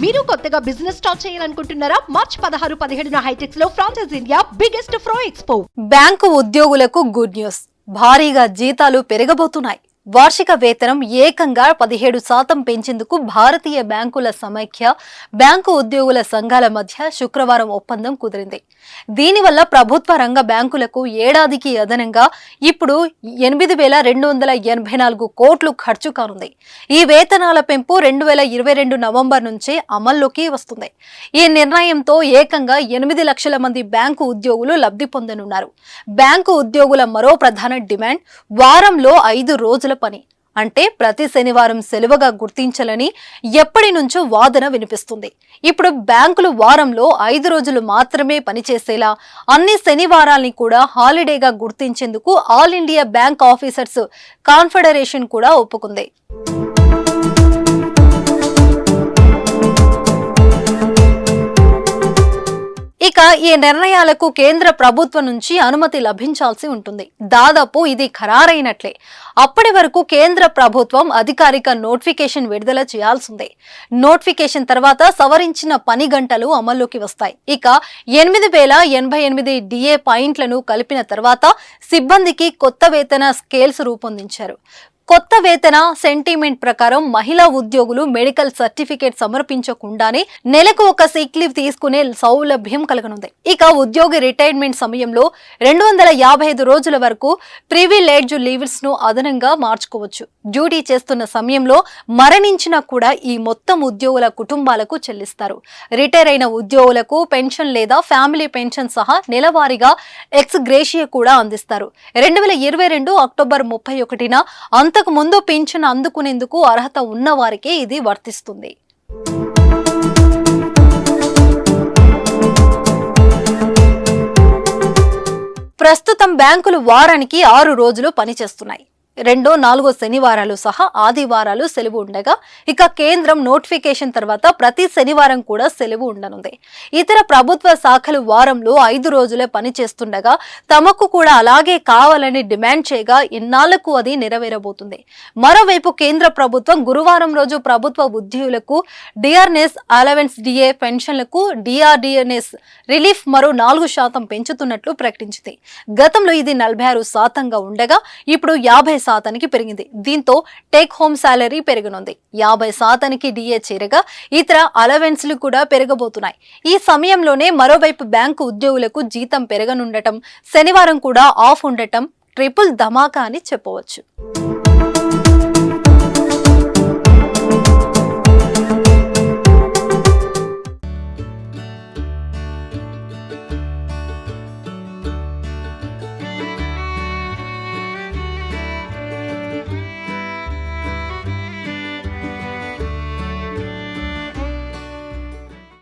మీరు కొత్తగా business start చేయాలనుకుంటున్నారా? మార్చ్ 16-17 హైటెక్స్ లో franchise India biggest ఫ్రో expo. Bank ఉద్యోగులకు గుడ్ న్యూస్. భారీగా జీతాలు పెరగబోతున్నాయి. వార్షిక వేతనం ఏకంగా 17% పెంచేందుకు భారతీయ బ్యాంకుల సమైక్య బ్యాంకు ఉద్యోగుల సంఘాల మధ్య శుక్రవారం ఒప్పందం కుదిరింది. దీనివల్ల ప్రభుత్వ రంగ బ్యాంకులకు ఏడాదికి అదనంగా ఇప్పుడు 8,284 కోట్లు ఖర్చు కానుంది. ఈ వేతనాల పెంపు 2022 నవంబర్ నుంచే అమల్లోకి వస్తుంది. ఈ నిర్ణయంతో ఏకంగా 8 లక్షల మంది బ్యాంకు ఉద్యోగులు లబ్ధి పొందనున్నారు. బ్యాంకు ఉద్యోగుల మరో ప్రధాన డిమాండ్ వారంలో 5 రోజుల పని, అంటే ప్రతి శనివారం సెలవుగా గుర్తించాలని ఎప్పటి నుంచో వాదన వినిపిస్తుంది. ఇప్పుడు బ్యాంకులు వారంలో 5 రోజులు మాత్రమే పనిచేసేలా అన్ని శనివారాల్ని కూడా హాలిడేగా గుర్తించేందుకు all India bank officers confederation కూడా ఒప్పుకుంది. ఇక ఈ నిర్ణయాలకు కేంద్ర ప్రభుత్వం నుంచి అనుమతి లభించాల్సి ఉంటుంది. దాదాపు ఇది ఖరారైనట్లే. అప్పటి వరకు కేంద్ర ప్రభుత్వం అధికారిక నోటిఫికేషన్ విడుదల చేయాల్సిందే. నోటిఫికేషన్ తర్వాత సవరించిన పని గంటలు అమల్లోకి వస్తాయి. ఇక 8,088 డిఏ పాయింట్లను కలిపిన తర్వాత సిబ్బందికి కొత్త వేతన స్కేల్స్ రూపొందించారు. కొత్త వేతన సెంటిమెంట్ ప్రకారం మహిళా ఉద్యోగులు మెడికల్ సర్టిఫికేట్ సమర్పించకుండానే నెలకు ఒక సిక్ లీవ్ తీసుకునే సౌలభ్యం కలగనుంది. ఇక ఉద్యోగి రిటైర్మెంట్ సమయంలో 255 రోజుల వరకు ప్రివిలేజ్ లీవ్స్ ను అదనంగా మార్చుకోవచ్చు. డ్యూటీ చేస్తున్న సమయంలో మరణించినా కూడా ఈ మొత్తం ఉద్యోగుల కుటుంబాలకు చెల్లిస్తారు. రిటైర్ అయిన ఉద్యోగులకు పెన్షన్ లేదా ఫ్యామిలీ పెన్షన్ సహా నెలవారీగా ఎక్స్ గ్రేషియా కూడా అందిస్తారు. 2022 అక్టోబర్ 31న అంతకు ముందు పింఛన్ అందుకునేందుకు అర్హత ఉన్న వారికే ఇది వర్తిస్తుంది. ప్రస్తుతం బ్యాంకులు వారానికి 6 రోజులు పనిచేస్తున్నాయి. 2, 4 శనివారాలు సహా ఆదివారాలు సెలవు ఉండగా, ఇక కేంద్రం నోటిఫికేషన్ తర్వాత ప్రతి శనివారం కూడా సెలవు ఉండనుంది. ఇతర ప్రభుత్వ శాఖలు వారంలో 5 రోజులే పనిచేస్తుండగా తమకు కూడా అలాగే కావాలని డిమాండ్ చేయగా ఇన్నాళ్లకు అది నెరవేరబోతుంది. మరోవైపు కేంద్ర ప్రభుత్వం గురువారం రోజు ప్రభుత్వ ఉద్యోగులకు డిఆర్ఎస్ అలవెన్స్ డిఏ పెన్షన్లకు డిఆర్డిఎన్ఎస్ రిలీఫ్ మరో 4% పెంచుతున్నట్లు ప్రకటించింది. గతంలో ఇది 46%గా ఉండగా ఇప్పుడు 50%కి పెరిగింది. దీంతో టేక్ హోమ్ సాలరీ పెరగనుంది. 50%కి డిఏ చేరగా ఇతర అలవెన్స్లు కూడా పెరగబోతున్నాయి. ఈ సమయంలోనే మరోవైపు బ్యాంకు ఉద్యోగులకు జీతం పెరగనుండటం, శనివారం కూడా ఆఫ్ ఉండటం ట్రిపుల్ ధమాకా అని చెప్పవచ్చు.